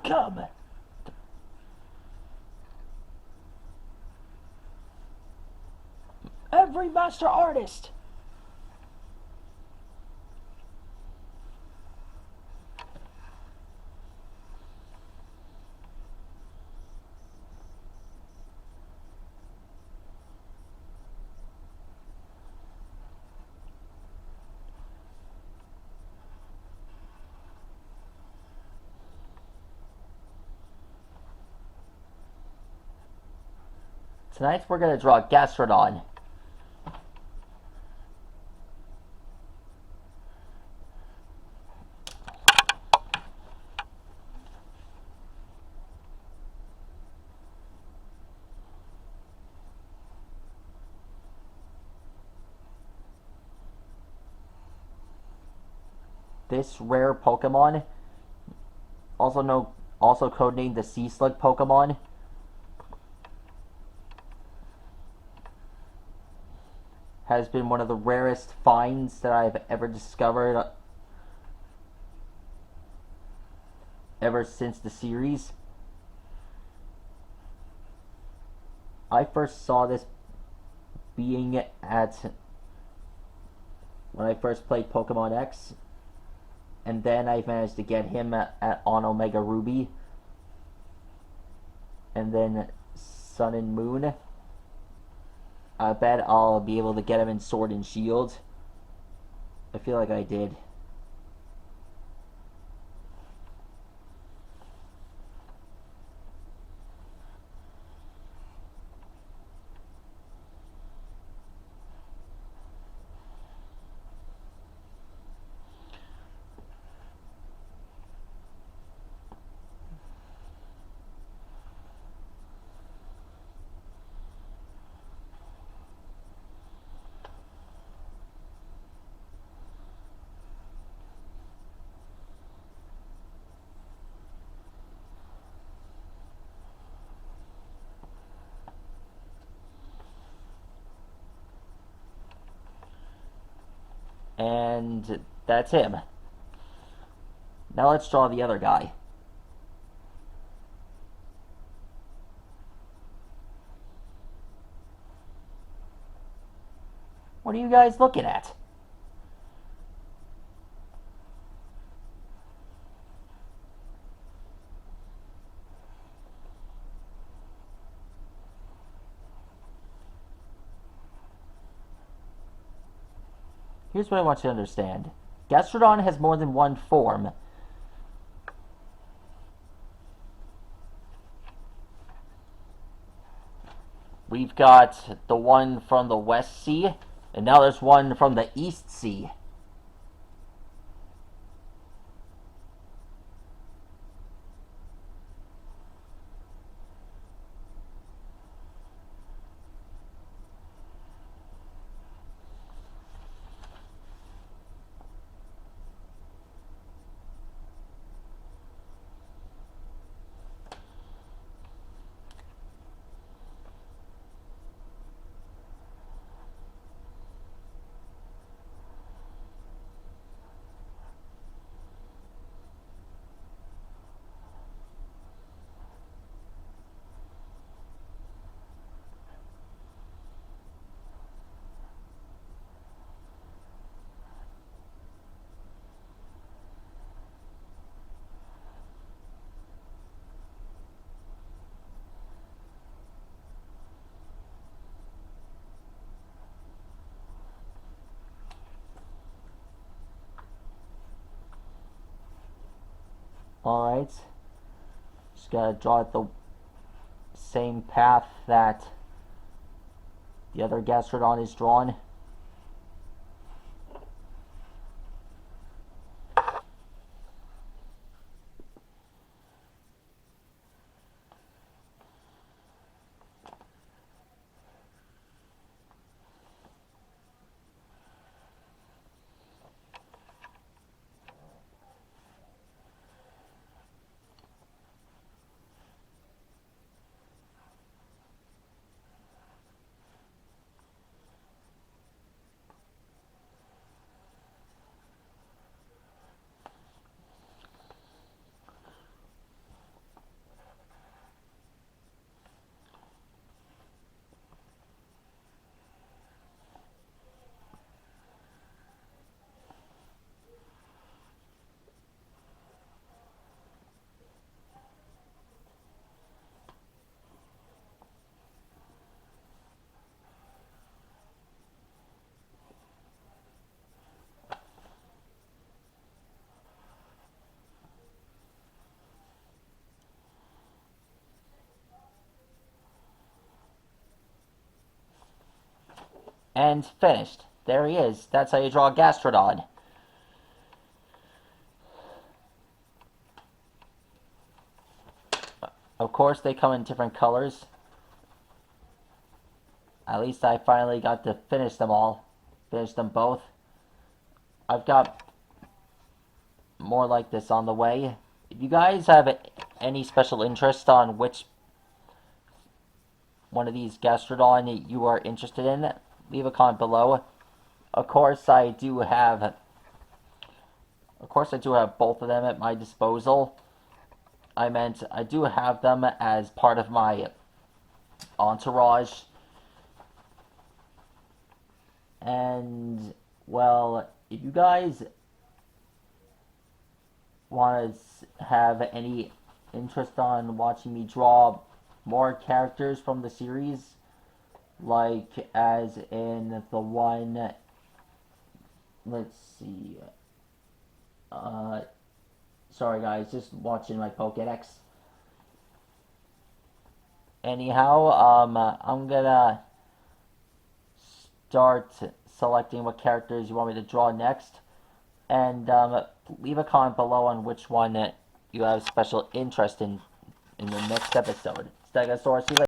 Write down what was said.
Welcome! Every master artist! Tonight we're going to draw Gastrodon. This rare Pokemon, also codenamed the Sea Slug Pokemon, has been one of the rarest finds that I've ever discovered ever since the series. I first saw this being when I first played Pokemon X, and then I managed to get him on Omega Ruby, and then Sun and Moon. I bet I'll be able to get him in Sword and Shield. I feel like I did. And that's him. Now let's draw the other guy. What are you guys looking at? Here's what I want you to understand. Gastrodon has more than one form. We've got the one from the West Sea, and now there's one from the East Sea. Alright. Just gotta draw it the same path that the other Gastrodon is drawn. And finished. There he is. That's how you draw a gastrodon. Of course, they come in different colors. At least I finally got to finish them all. Finish them both. I've got more like this on the way. If you guys have any special interest on which one of these gastrodon you are interested in, leave a comment below. Of course, I do have both of them at my disposal. I do have them as part of my entourage. And, well, if you guys want to have any interest on watching me draw more characters from the series, like as in the one, let's see, sorry guys, just watching my Pokédex. Anyhow, I'm gonna start selecting what characters you want me to draw next, and leave a comment below on which one you have special interest in the next episode. Stegosaurus, see you later.